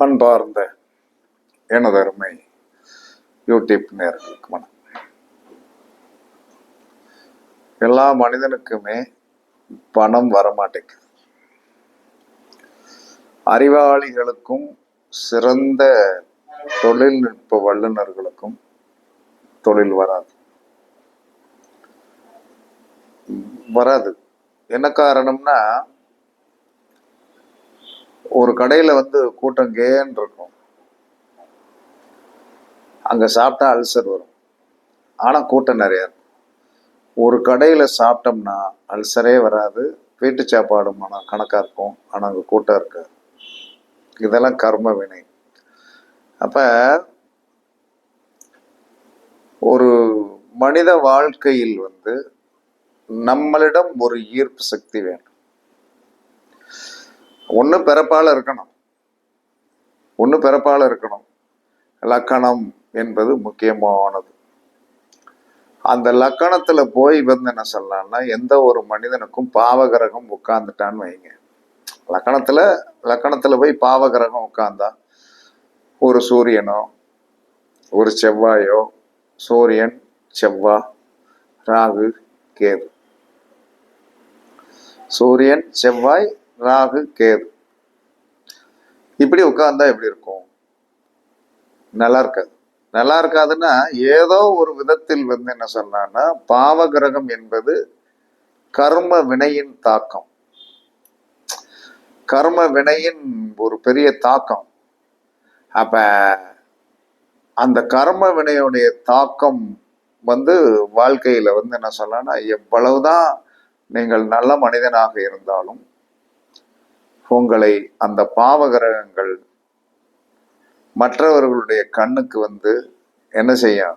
அன்பார்ந்த எனது அருமை யூடியூப் நேயர்களுக்கு வணக்கம். எல்லா மனிதனுக்குமே பணம் வரமாட்டேங்குது. அறிவாளிகளுக்கும் சிறந்த தொழில்நுட்ப வல்லுநர்களுக்கும் தொழில் வராது. என்ன காரணம்னா, ஒரு கடையில கூட்டம் கேன்னு இருக்கும். அங்க சாப்பிட்டா அல்சர் வரும், ஆனா கூட்டம் நிறைய இருக்கும். ஒரு கடையில சாப்பிட்டோம்னா அல்சரே வராது, வீட்டு சாப்பாடு கணக்கா இருக்கும், ஆனா அங்க கூட்டம் இருக்காது. இதெல்லாம் கர்ம வினை. அப்ப ஒரு மனித வாழ்க்கையில் நம்மளிடம் ஒரு ஈர்ப்பு சக்தி வேண்டும். ஒண்ணு பிறப்பால இருக்கணும். லக்கணம் என்பது முக்கியமானது. அந்த லக்கணத்துல போய் என்ன சொல்லலாம்னா, எந்த ஒரு மனிதனுக்கும் பாவகிரகம் உட்கார்ந்துட்டான்னு வைங்க. லக்கணத்துல போய் பாவகிரகம் உட்கார்ந்தா, ஒரு சூரியனோ ஒரு செவ்வாயோ, சூரியன் செவ்வாய் ராகு கேது, சூரியன் செவ்வாய் ராகு கேது இப்படி உட்கார்ந்தா எப்படி இருக்கும்? நல்லா இருக்காது. நல்லா இருக்காதுன்னா, ஏதோ ஒரு விதத்தில் என்ன சொன்னா, பாவகிரகம் என்பது கர்ம வினையின் தாக்கம், கர்ம வினையின் ஒரு பெரிய தாக்கம். அப்ப அந்த கர்ம வினையுடைய தாக்கம் வாழ்க்கையில என்ன சொல்லனா, எவ்வளவுதான் நீங்கள் நல்ல மனிதனாக இருந்தாலும் உங்களை அந்த பாவகிரகங்கள் மற்றவர்களுடைய கண்ணுக்கு என்ன செய்யும்?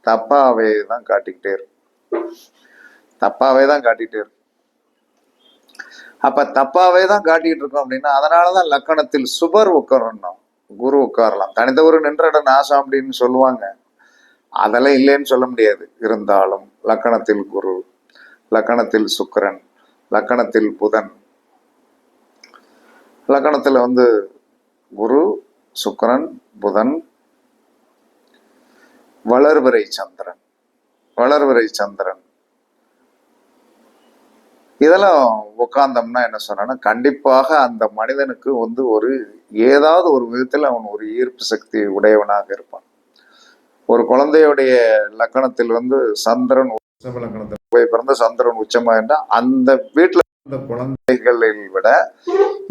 தப்பாவே தான் காட்டிக்கிட்டே இருக்கும். அப்ப தப்பாவே தான் காட்டிட்டு இருக்கோம் அப்படின்னா, அதனாலதான் லக்கணத்தில் சுபர் உட்காரணும், குரு உட்காரலாம். தனித்தவரு நின்ற இடம் நாசம் அப்படின்னு சொல்லுவாங்க. அதெல்லாம் இல்லைன்னு சொல்ல முடியாது. இருந்தாலும் லக்கணத்தில் குரு, லக்கணத்தில் சுக்கிரன், லக்கணத்தில் புதன், லக்கணத்துல குரு சுக்கிரன் புதன், வளர்வரை சந்திரன் இதெல்லாம் உட்கார்ந்தோம்னா என்ன சொன்னா, கண்டிப்பாக அந்த மனிதனுக்கு ஒரு ஏதாவது ஒரு விதத்தில் அவன் ஒரு ஈர்ப்பு சக்தி உடையவனாக இருப்பான். ஒரு குழந்தையுடைய லக்கணத்தில் சந்திரன் லக்கணத்தில் போய் பிறந்த சந்திரன் உச்சமா இருந்தா, அந்த வீட்டுல இருந்த குழந்தைகளில் விட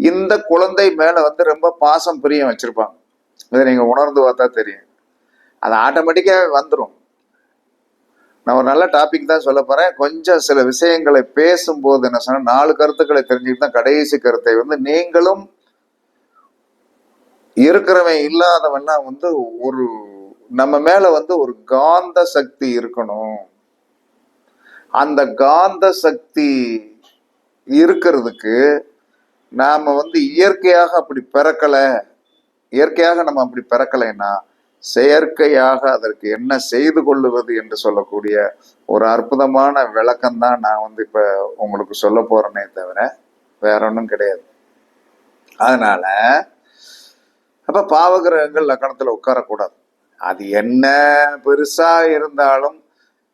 இந்த குழந்தை மேல ரொம்ப பாசம் பிரியம் வச்சிருப்பாங்க. இதை நீங்க உணர்ந்து பார்த்தா தெரியும். அது ஆட்டோமேட்டிக்காவே வந்துடும். நான் ஒரு நல்ல டாபிக் தான் சொல்ல போறேன். கொஞ்சம் சில விஷயங்களை பேசும்போது என்ன சொன்னா, 4 கருத்துக்களை தெரிஞ்சுக்கிட்டு தான் கடைசி கருத்தை நீங்களும் இருக்கிறவன் இல்லாதவன்லாம் ஒரு நம்ம மேல ஒரு காந்த சக்தி இருக்கணும். அந்த காந்த சக்தி இருக்கிறதுக்கு நாம இயற்கையாக அப்படி நம்ம அப்படி பிறக்கலைன்னா, செயற்கையாக அதற்கு என்ன செய்து கொள்ளுவது என்று சொல்லக்கூடிய ஒரு அற்புதமான விளக்கம் தான் நான் இப்ப உங்களுக்கு சொல்ல போறேனே தவிர வேற ஒன்றும் கிடையாது. அதனால அப்ப பாவகிரகங்கள் லக்கணத்துல உட்காரக்கூடாது. அது என்ன பெருசா இருந்தாலும்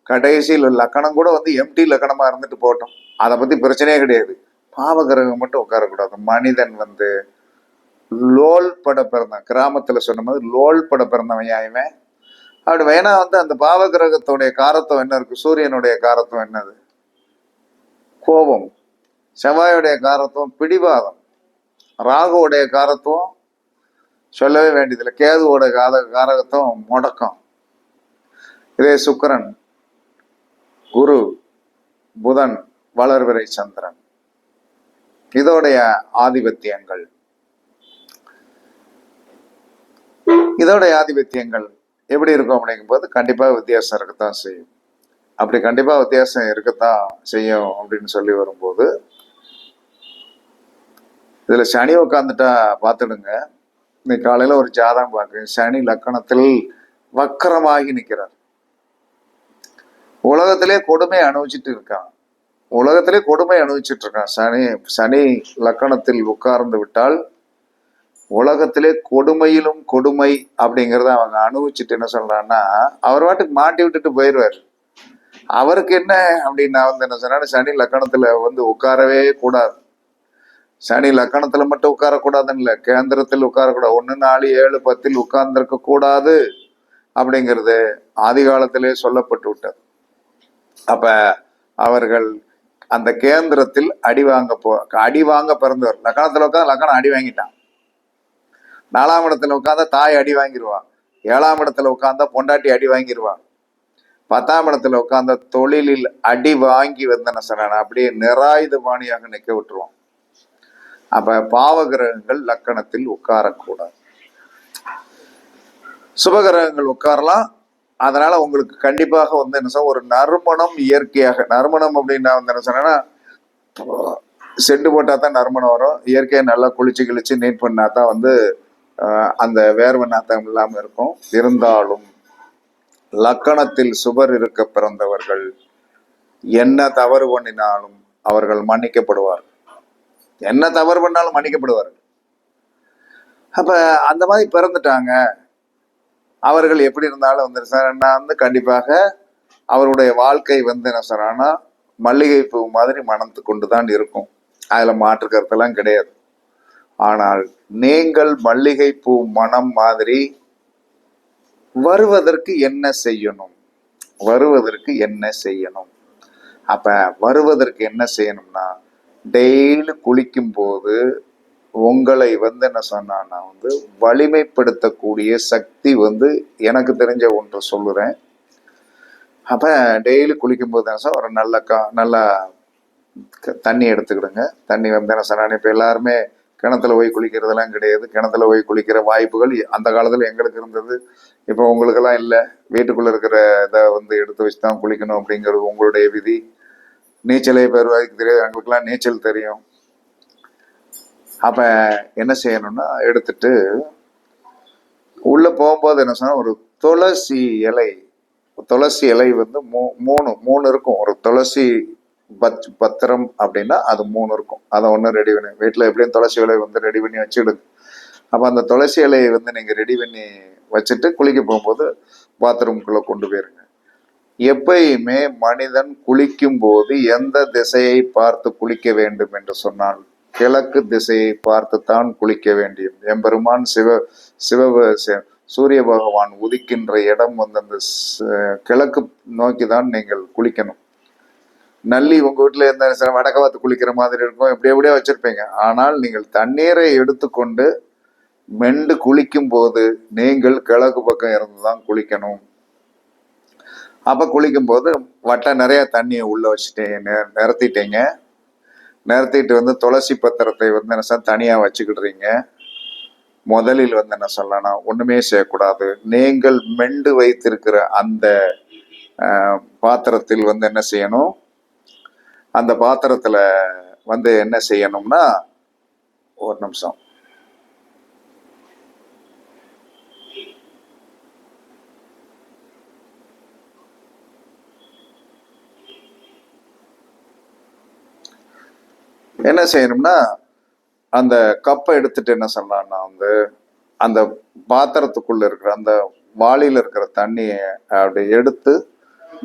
கடைசியில் லக்கணம் கூட எம்டி லக்கணமா இருந்துட்டு போட்டோம், அதை பத்தி பிரச்சனையே கிடையாது. பாவகிரகம் மட்டும் உட்காரக்கூடாது. மனிதன் லோல் பட பிறந்தான், கிராமத்துல சொன்ன மாதிரி லோல் பட பிறந்தவன் யாயுமே. அப்படி வேணா அந்த பாவகிரகத்துடைய காரத்துவம் என்ன இருக்கு? சூரியனுடைய காரத்துவம் என்னது? கோபம். செவ்வாயுடைய காரத்துவம் பிடிவாதம். ராகுவுடைய காரத்துவம் சொல்லவே வேண்டியதில்லை. கேதுவோட காரகத்துவம் முடக்கம். இதே சுக்கிரன், குரு, புதன், வளர்விரை சந்திரன் இதோடைய ஆதிபத்தியங்கள் எப்படி இருக்கும் அப்படிங்கும் போது கண்டிப்பா வித்தியாசம் இருக்கத்தான் செய்யும். அப்படி கண்டிப்பா வித்தியாசம் இருக்கத்தான் செய்யும் அப்படின்னு சொல்லி வரும்போது, இதுல சனி உட்காந்துட்டா பார்த்துடுங்க. இன்னைக்கு காலையில ஒரு ஜாதகம் பார்க்குறேன். சனி லக்கணத்தில் வக்கரமாகி நிற்கிறார். உலகத்திலே கொடுமை அனுபவிச்சுட்டு இருக்கான். சனி லக்கணத்தில் உட்கார்ந்து விட்டால் உலகத்திலே கொடுமையிலும் கொடுமை அப்படிங்கிறத அவங்க அனுபவிச்சுட்டு என்ன சொல்றான்னா, அவர் வாட்டுக்கு மாட்டி விட்டுட்டு போயிடுவார். அவருக்கு என்ன அப்படின்னா வந்து என்ன சொன்னா, சனி லக்கணத்துல வந்து உட்காரவே கூடாது. சனி லக்கணத்துல மட்டும் உட்காரக்கூடாதுன்னு இல்லை, கேந்திரத்தில் உட்காரக்கூடாது. 1, 4, 7, 10 உட்கார்ந்திருக்க கூடாது அப்படிங்கிறது ஆதி காலத்திலே சொல்லப்பட்டு விட்டது. அப்ப அவர்கள் அந்த கேந்திரத்தில் அடி வாங்க பிறந்தவர். லக்கணத்துல உட்காந்து லக்கணம் அடி வாங்கிட்டான். 4ஆம் இடத்துல உட்காந்தா தாய் அடி வாங்கிடுவான். 7ஆம் இடத்துல உட்காந்தா பொண்டாட்டி அடி வாங்கிடுவான். 10ஆம் இடத்துல உட்காந்த தொழிலில் அடி வாங்கி வந்தன சொன்ன அப்படியே நிராயுத பாணியாக நிக்க விட்டுருவான். அப்ப பாவகிரகங்கள் லக்கணத்தில் உட்காரக்கூடாது. சுபகிரகங்கள் உட்காரலாம். அதனால உங்களுக்கு கண்டிப்பாக வந்து என்ன சொல்ல, ஒரு நறுமணம் இயற்கையாக, நறுமணம் அப்படின்னா வந்து என்ன சொன்னா, செண்டு போட்டா தான் நறுமணம் வரும். இயற்கையை நல்லா குளிச்சு நீட் பண்ணா தான் வந்து அந்த வேர்வை நாத்தம் இல்லாம இருக்கும். இருந்தாலும் லக்கணத்தில் சுபர் இருக்க பிறந்தவர்கள் என்ன தவறு பண்ணினாலும் அவர்கள் மன்னிக்கப்படுவார்கள். என்ன தவறு பண்ணாலும் மன்னிக்கப்படுவார்கள். அப்ப அந்த மாதிரி பிறந்துட்டாங்க. அவர்கள் எப்படி இருந்தாலும் வந்து கண்டிப்பாக அவருடைய வாழ்க்கை வந்து என்ன சொன்னா, மல்லிகை பூ மாதிரி மணந்து கொண்டுதான் இருக்கும். அதுல மாற்று கருத்தெல்லாம் கிடையாது. ஆனால் நீங்கள் மல்லிகை பூ மனம் மாதிரி வருவதற்கு என்ன செய்யணும்? வருவதற்கு என்ன செய்யணும்? அப்ப வருவதற்கு என்ன செய்யணும்னா, டெய்லி குளிக்கும் போது உங்களை வந்து என்ன சொன்னா வந்து வலிமைப்படுத்தக்கூடிய சக்தி வந்து எனக்கு தெரிஞ்ச ஒன்று சொல்லுறேன். அப்ப டெய்லி குளிக்கும் போது என்ன ஒரு நல்ல தண்ணி எடுத்துக்கிடுங்க. தண்ணி வந்து என்ன சொன்னா, இப்ப எல்லாருமே கிணத்துல போய் குளிக்கிறதெல்லாம் கிடையாது. கிணத்துல போய் குளிக்கிற வாய்ப்புகள் அந்த காலத்துல எங்களுக்கு இருந்தது. இப்போ உங்களுக்கெல்லாம் இல்லை. வீட்டுக்குள்ள இருக்கிற இதை வந்து எடுத்து வச்சு தான் குளிக்கணும் அப்படிங்கிறது உங்களுடைய விதி. நீச்சலே பெருவாய்க்கு தெரியாது, எங்களுக்கெல்லாம் நீச்சல் தெரியும். அப்ப என்ன செய்யணும்னா, எடுத்துட்டு உள்ள போகும்போது என்ன சொன்னா, ஒரு துளசி இலை வந்து மூணு இருக்கும். ஒரு துளசி பத்திரம் அப்படின்னா அது 3 இருக்கும். அதை ஒன்று ரெடி பண்ணி வீட்டில் எப்படியும் துளசி இலை வந்து ரெடி பண்ணி வச்சுடுங்க. அப்போ அந்த துளசி இலையை வந்து நீங்கள் ரெடி பண்ணி வச்சுட்டு குளிக்க போகும்போது பாத்ரூம்குள்ளே கொண்டு போயிருங்க. எப்பயுமே மனிதன் குளிக்கும் போது எந்த திசையை பார்த்து குளிக்க வேண்டும் என்று சொன்னால், கிழக்கு திசையை பார்த்துத்தான் குளிக்க வேண்டியும். எம்பெருமான் சூரிய பகவான் உதிக்கின்ற இடம் வந்து அந்த கிழக்கு நோக்கி தான் நீங்கள் குளிக்கணும். நல்லி உங்க வீட்டுல இருந்த வடக்க பார்த்து குளிக்கிற மாதிரி இருக்கும், எப்படியே வச்சிருப்பீங்க. ஆனால் நீங்கள் தண்ணீரை எடுத்துக்கொண்டு மெண்டு குளிக்கும் போது நீங்கள் கிழக்கு பக்கம் இருந்துதான் குளிக்கணும். அப்ப குளிக்கும் போது நிறைய தண்ணியை உள்ள வச்சுட்டீங்க, நிறுத்திட்டு வந்து துளசி பத்திரத்தை வந்து என்ன தனியா வச்சுக்கிடுறீங்க. முதலில் வந்து என்ன சொல்லலாம், ஒண்ணுமே செய்யக்கூடாது. நீங்கள் மெண்டு வைத்திருக்கிற அந்த பாத்திரத்தில் வந்து என்ன செய்யணும், அந்த பாத்திரத்துல வந்து என்ன செய்யணும்னா, ஒரு நிமிஷம், என்ன செய்யணும்னா, அந்த கப்பை எடுத்துட்டு என்ன சொல்லலாம்னா வந்து அந்த பாத்திரத்துக்குள்ள இருக்கிற அந்த வாளியில இருக்கிற தண்ணியை அப்படி எடுத்து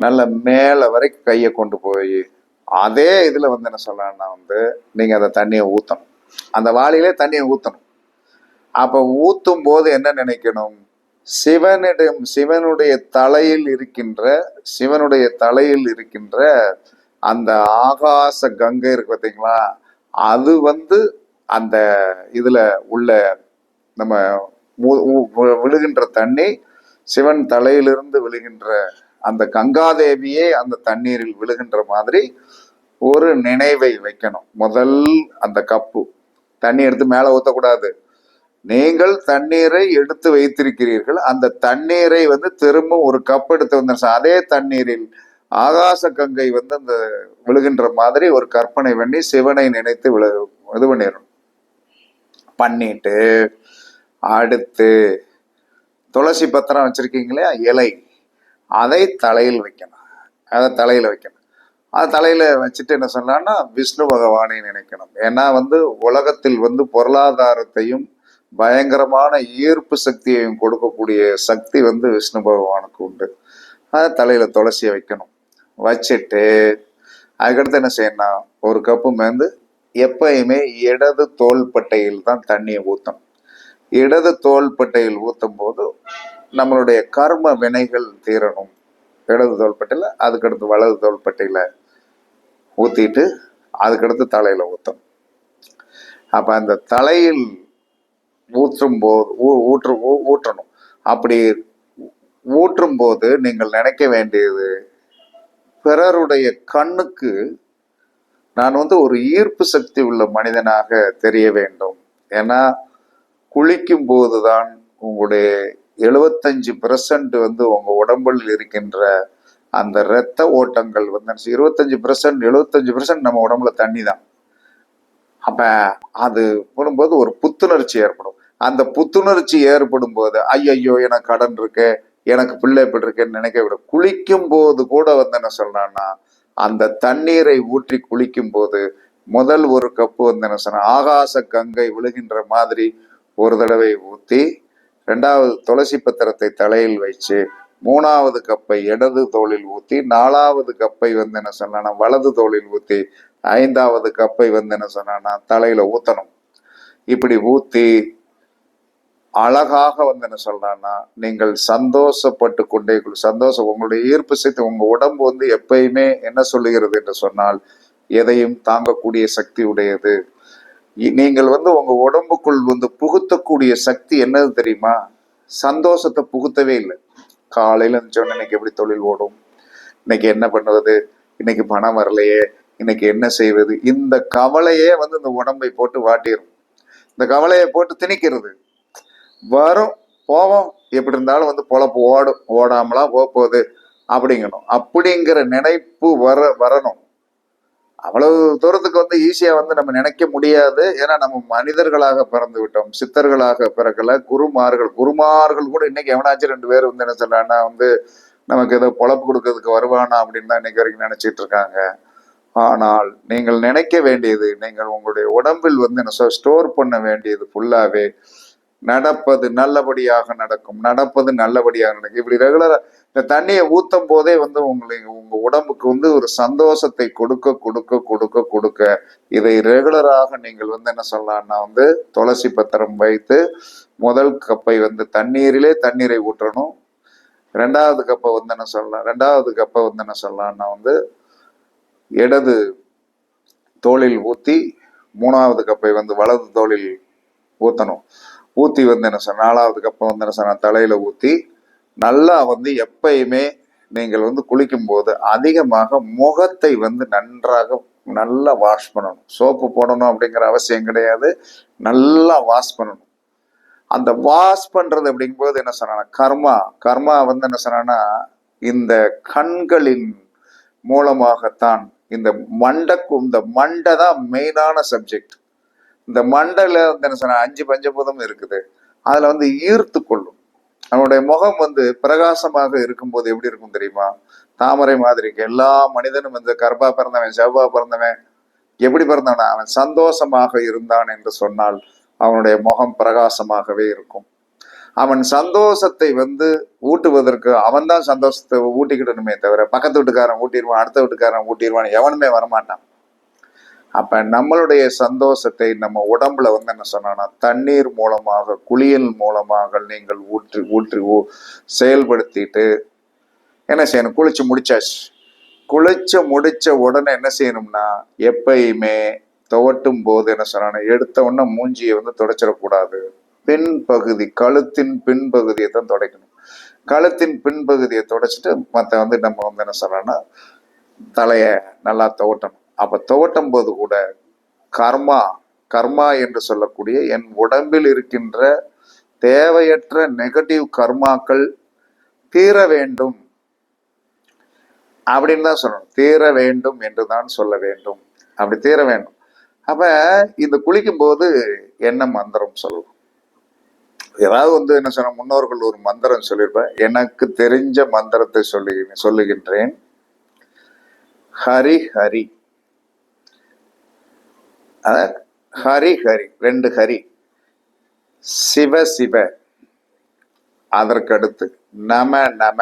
நல்ல மேல வரைக்கும் கையை கொண்டு போய் அதே இதுல வந்து என்ன சொல்லலாம்னா வந்து நீங்க அந்த தண்ணியை ஊத்தணும். அந்த வாளியிலே தண்ணியை ஊத்தணும். அப்ப ஊத்தும் போது என்ன நினைக்கணும், சிவனுடைய தலையில் இருக்கின்ற அந்த ஆகாச கங்கை இருக்கு பார்த்தீங்களா, அது வந்து அந்த இதுல உள்ள நம்ம விழுகின்ற தண்ணி சிவன் தலையிலிருந்து விழுகின்ற அந்த கங்காதேவியே அந்த தண்ணீரில் விழுகின்ற மாதிரி ஒரு நினைவை வைக்கணும். முதல் அந்த கப்பு தண்ணி எடுத்து மேல ஊற்றக்கூடாது. நீங்கள் தண்ணீரை எடுத்து வைத்திருக்கிறீர்கள், அந்த தண்ணீரை வந்து திரும்ப ஒரு கப் எடுத்து வந்து அதே தண்ணீரில் ஆகாச கங்கை வந்து அந்த விழுகின்ற மாதிரி ஒரு கற்பனை பண்ணி சிவனை நினைத்து இது பண்ணிட்டு அடுத்து துளசி பத்திரம் வச்சிருக்கீங்களே இலை, அதை தலையில் வைக்கணும். அதை தலையில வச்சுட்டு என்ன சொன்னான்னா விஷ்ணு பகவானை நினைக்கணும். ஏன்னா வந்து உலகத்தில் வந்து பொருளாதாரத்தையும் பயங்கரமான ஈர்ப்பு சக்தியையும் கொடுக்கக்கூடிய சக்தி வந்து விஷ்ணு பகவானுக்கு உண்டு. அதை தலையில துளசியை வைக்கணும். வச்சுட்டு அதுக்கடுத்து என்ன செய்யணும், ஒரு கப்பு மேந்து எப்பயுமே இடது தோள்பட்டையில் தான் தண்ணியை ஊற்றணும். இடது தோள்பட்டையில் ஊற்றும் போது நம்மளுடைய கர்ம வினைகள் தீரணும். இடது தோள்பட்டையில, அதுக்கடுத்து வலது தோள்பட்டையில ஊத்திட்டு அதுக்கடுத்து தலையில ஊற்றணும். அப்ப அந்த தலையில் ஊற்றும் போது ஊற்றணும். அப்படி ஊற்றும் போது நீங்கள் நினைக்க வேண்டியது, பிறருடைய கண்ணுக்கு நான் வந்து ஒரு ஈர்ப்பு சக்தி உள்ள மனிதனாக தெரிய வேண்டும். ஏன்னா குளிக்கும் போதுதான் உங்களுடைய 75% வந்து உங்க உடம்பில் இருக்கின்ற அந்த இரத்த ஓட்டங்கள் வந்து 25% 75% நம்ம உடம்புல தண்ணி தான். அப்ப அது போடும்போது ஒரு புத்துணர்ச்சி ஏற்படும். அந்த புத்துணர்ச்சி ஏற்படும் போது ஐயோ எனக்கு கடன் இருக்கு, எனக்கு பிள்ளை எப்படி இருக்குன்னு நினைக்க விட, குளிக்கும் போது கூட வந்து என்ன சொல்றான்னா, அந்த தண்ணீரை ஊற்றி குளிக்கும் போது முதல் ஒரு கப்பு வந்து என்ன சொன்ன, ஆகாச கங்கை விழுகின்ற மாதிரி ஒரு தடவை ஊத்தி, 2வது துளசி பத்திரத்தை தலையில் வச்சு, 3வது கப்பை இடது தோளில் ஊத்தி, 4வது கப்பை வந்து என்ன சொன்னா வலது தோளில் ஊத்தி, 5வது கப்பை வந்து என்ன சொன்னா தலையில ஊத்தணும். இப்படி ஊத்தி அழகாக வந்து என்ன சொல்றான்னா, நீங்கள் சந்தோஷப்பட்டு கொண்டே சந்தோஷம், உங்களுடைய ஈர்ப்பு சக்தி, உங்க உடம்பு வந்து எப்பயுமே என்ன சொல்லுகிறது என்று சொன்னால், எதையும் தாங்கக்கூடிய சக்தி உடையது. நீங்கள் வந்து உங்க உடம்புக்குள் வந்து புகுத்தக்கூடிய சக்தி என்னது தெரியுமா? சந்தோஷத்தை புகுத்தவே இல்லை. காலையில இருந்துச்சோன்னு இன்னைக்கு எப்படி தொழில் ஓடும், இன்னைக்கு என்ன பண்ணுவது, இன்னைக்கு பணம் வரலையே, இன்னைக்கு என்ன செய்வது, இந்த கவலையே வந்து இந்த உடம்பை போட்டு வாட்டிடும். இந்த கவலையை போட்டு திணிக்கிறது. வரும் போவோம், எப்படி இருந்தாலும் வந்து பொழப்பு ஓடும், ஓடாமலாம் போகுது அப்படிங்கணும். அப்படிங்கிற நினைப்பு வரணும். அவ்வளவு தூரத்துக்கு வந்து ஈஸியா வந்து நம்ம நினைக்க முடியாது. ஏன்னா நம்ம மனிதர்களாக பிறந்து விட்டோம், சித்தர்களாக பிறக்கல. குருமார்கள் கூட இன்னைக்கு எவனாச்சும் 2 பேர் வந்து என்ன சொல்றான்னா வந்து நமக்கு ஏதோ பொழப்பு கொடுக்கறதுக்கு வருவானா அப்படின்னு தான் இன்னைக்கு வரைக்கும் நினைச்சிட்டு இருக்காங்க. ஆனால் நீங்கள் நினைக்க வேண்டியது, நீங்கள் உங்களுடைய உடம்பில் வந்து என்ன ஸ்டோர் பண்ண வேண்டியது ஃபுல்லாவே நடப்பது நல்லபடியாக நடக்கும், நடப்பது நல்லபடியாக நடக்கும். இப்படி ரெகுலரா இந்த தண்ணியை ஊத்தும் போதே வந்து உங்க உடம்புக்கு வந்து ஒரு சந்தோஷத்தை கொடுக்க கொடுக்க கொடுக்க கொடுக்க, இதை ரெகுலராக நீங்கள் வந்து என்ன சொல்லலாம்னா வந்து துளசி பத்திரம் வைத்து முதல் கப்பை வந்து தண்ணீரை ஊற்றணும். 2வது கப்பை வந்து என்ன சொல்லலாம், 2வது கப்பை வந்து என்ன சொல்லலாம்னா வந்து இடது தோளில் ஊத்தி, 3வது கப்பை வந்து வலது தோளில் ஊத்தணும். ஊத்தி வந்து என்ன சொன்ன 4வது கப்பை வந்து என்ன சொன்ன தலையில ஊத்தி, நல்லா வந்து எப்பயுமே நீங்கள் வந்து குளிக்கும் போது அதிகமாக முகத்தை வந்து நன்றாக நல்லா வாஷ் பண்ணணும். சோப்பு போடணும் அப்படிங்கிற அவசியம் கிடையாது, நல்லா வாஷ் பண்ணணும். அந்த வாஷ் பண்றது அப்படிங்கும்போது என்ன சொன்னா, கர்மா வந்து என்ன சொன்னா, இந்த கண்களின் மூலமாகத்தான் இந்த மண்டை தான் மெயினான சப்ஜெக்ட். இந்த மண்டல வந்து என்ன சொன்ன 5 பஞ்சபூதம் இருக்குது. அதுல வந்து ஈர்த்து கொள்ளும். அவனுடைய முகம் வந்து பிரகாசமாக இருக்கும்போது எப்படி இருக்கும் தெரியுமா? தாமரை மாதிரி இருக்கு. எல்லா மனிதனும் வந்து கர்ப்பா பிறந்தவன், செவ்வா பிறந்தவன், எப்படி பிறந்தவனா அவன் சந்தோஷமாக இருந்தான் என்று சொன்னால் அவனுடைய முகம் பிரகாசமாகவே இருக்கும். அவன் சந்தோஷத்தை வந்து ஊட்டுவதற்கு அவன் தான் சந்தோஷத்தை ஊட்டிக்கிடணுமே தவிர, பக்கத்து வீட்டுக்காரன் ஊட்டிடுவான், அடுத்த வீட்டுக்காரன் ஊட்டிடுவான், எவனுமே வரமாட்டான். அப்ப நம்மளுடைய சந்தோஷத்தை நம்ம உடம்புல வந்து என்ன சொன்னா, தண்ணீர் மூலமாக, குளியல் மூலமாக நீங்கள் ஊற்றி செயல்படுத்திட்டு என்ன செய்யணும், குளிச்சு முடிச்ச உடனே என்ன செய்யணும்னா, எப்பயுமே துவட்டும் போது என்ன சொன்னா, எடுத்த உடனே மூஞ்சியை வந்து துடைச்சிடக்கூடாது. பின்பகுதி, கழுத்தின் பின்பகுதியை தான் துடைக்கணும். கழுத்தின் பின்பகுதியை துடைச்சிட்டு மற்ற வந்து நம்ம வந்து என்ன சொன்னா தலைய நல்லா துவட்டணும். அப்ப துவட்டும் போது கூட கர்மா என்று சொல்லக்கூடிய என் உடம்பில் இருக்கின்ற தேவையற்ற நெகட்டிவ் கர்மாக்கள் தீர வேண்டும் அப்படின்னு தான் சொல்லணும். தீர வேண்டும் என்று தான் சொல்ல வேண்டும். அப்படி தீர வேண்டும். அப்ப இந்த குளிக்கும் போது என்ன மந்திரம் சொல்லணும், ஏதாவது வந்து என்ன சொன்ன, முன்னோர்கள் ஒரு மந்திரம் சொல்லியிருப்பேன். எனக்கு தெரிஞ்ச மந்திரத்தை சொல்லுகின்றேன். ஹரி ஹரி, ஹரி ஹரி, 2 ஹரி. சிவ சிவ, அதற்கடுத்து நம நம,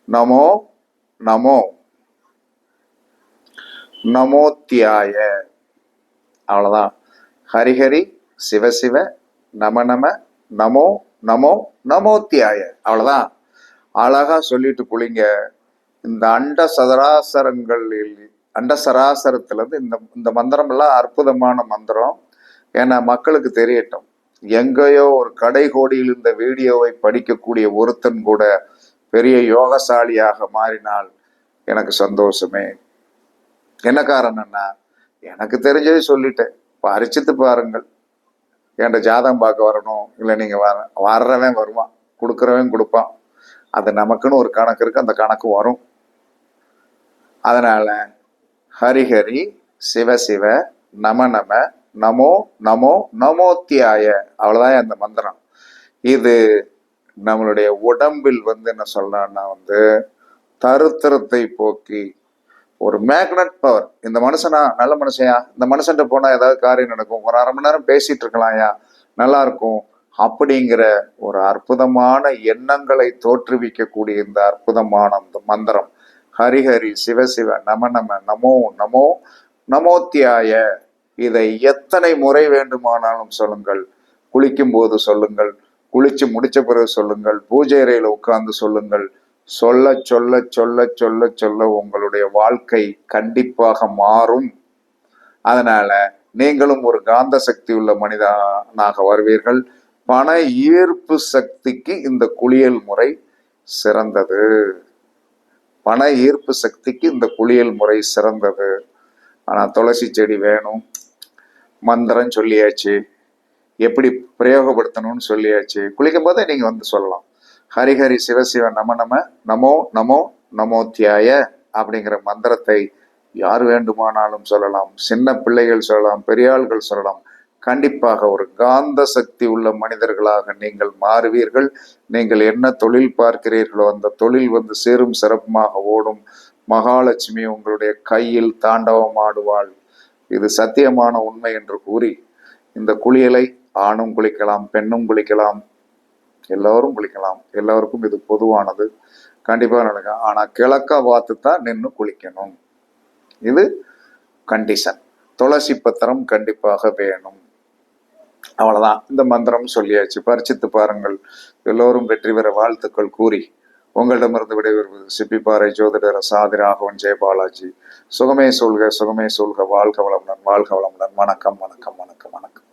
நமோ நமோ, நமோத்தியாய. அவ்வளவுதான். ஹரிஹரி சிவசிவ நம நம, நமோ நமோ, நமோத்தியாய. அவ்வளவுதான். அழகா சொல்லிட்டு குளிங்க. இந்த அண்ட சராசரத்துல இருந்து இந்த இந்த மந்திரம் எல்லாம் அற்புதமான மந்திரம். ஏன்னா மக்களுக்கு தெரியட்டும். எங்கேயோ ஒரு கடை கோடியில் இந்த வீடியோவை படிக்கக்கூடிய ஒருத்தன் கூட பெரிய யோகசாலியாக மாறினால் எனக்கு சந்தோஷமே. என்ன காரணம்னா, எனக்கு தெரிஞ்சதை சொல்லிட்டேன். பரிச்சித்து பாருங்கள். என்கிட்ட ஜாதகம் பார்க்க வரணும், இல்லை நீங்க வர்றவன் வருவான், கொடுக்குறவன் கொடுப்பான். அது நமக்குன்னு ஒரு கணக்கு இருக்கு, அந்த கணக்கு வரும். அதனால ஹரிஹரி சிவசிவ நம நம, நமோ நமோ, நமோத்தியாய. அவ்வளவுதான் அந்த மந்திரம். இது நம்மளுடைய உடம்பில் என்ன சொல்றான்னா தருத்திரத்தை போக்கி ஒரு மேக்னட் பவர். இந்த மனுஷனா நல்ல மனுஷயா, இந்த மனுஷன்ட்ட போனா ஏதாவது காரியம் நடக்கும், ஒரு 1/2 மணி நேரம் பேசிட்டு இருக்கலாம்யா, நல்லா இருக்கும் அப்படிங்கிற ஒரு அற்புதமான எண்ணங்களை தோற்றுவிக்கக்கூடிய இந்த அற்புதமான அந்த மந்திரம் ஹரிஹரி சிவசிவ நம நம, நமோ நமோ, நமோத்தியாய. இதை எத்தனை முறை வேண்டுமானாலும் சொல்லுங்கள். குளிக்கும் போது சொல்லுங்கள், குளிச்சு முடிச்ச பிறகு சொல்லுங்கள், பூஜை அறையில உட்கார்ந்து சொல்லுங்கள். சொல்ல சொல்ல சொல்ல சொல்ல சொல்ல உங்களுடைய வாழ்க்கை கண்டிப்பாக மாறும். அதனால நீங்களும் ஒரு காந்த சக்தி உள்ள மனிதனாக வருவீர்கள். பண ஈர்ப்பு சக்திக்கு இந்த குளியல் முறை சிறந்தது. பண ஈர்ப்பு சக்திக்கு இந்த குளியல் முறை சிறந்தது. ஆனா துளசி செடி வேணும், மந்திரம் சொல்லியாச்சு, எப்படி பிரயோகப்படுத்தணும்னு சொல்லியாச்சு. குளிக்கும் போதே நீங்க சொல்லலாம், ஹரிஹரி சிவசிவ நம நம, நமோ நமோ, நமோத்தியாய அப்படிங்கிற மந்திரத்தை யார் வேண்டுமானாலும் சொல்லலாம். சின்ன பிள்ளைகள் சொல்லலாம், பெரியாள்கள் சொல்லலாம். கண்டிப்பாக ஒரு காந்த சக்தி உள்ள மனிதர்களாக நீங்கள் மாறுவீர்கள். நீங்கள் என்ன தொழில் பார்க்கிறீர்களோ அந்த தொழில் சீரும் சிறப்புமாக ஓடும். மகாலட்சுமி உங்களுடைய கையில் தாண்டவம் ஆடுவாள். இது சத்தியமான உண்மை என்று கூறி இந்த குளியலை ஆணும் குளிக்கலாம், பெண்ணும் குளிக்கலாம், எல்லோரும் குளிக்கலாம். எல்லோருக்கும் இது பொதுவானது. கண்டிப்பா நடக்கும். ஆனா கிழக்க பார்த்து தான் நின்று குளிக்கணும். இது கண்டிஷன். துளசி பத்திரம் கண்டிப்பாக வேணும். அவ்வளவுதான். இந்த மந்திரம் சொல்லியாச்சு. பரிச்சித்து பாருங்கள். எல்லோரும் வெற்றி பெற வாழ்த்துக்கள் கூறி உங்களிடமிருந்து விடைபெறுவது சிப்பிப்பாறை ஜோதிடர் சாதி ராகவன் ஜெயபாலாஜி. சுகமே சொல்க, சுகமே சொல்க. வாழ்க வளமுடன், வாழ்க வளமுடன். வணக்கம், வணக்கம், வணக்கம், வணக்கம்.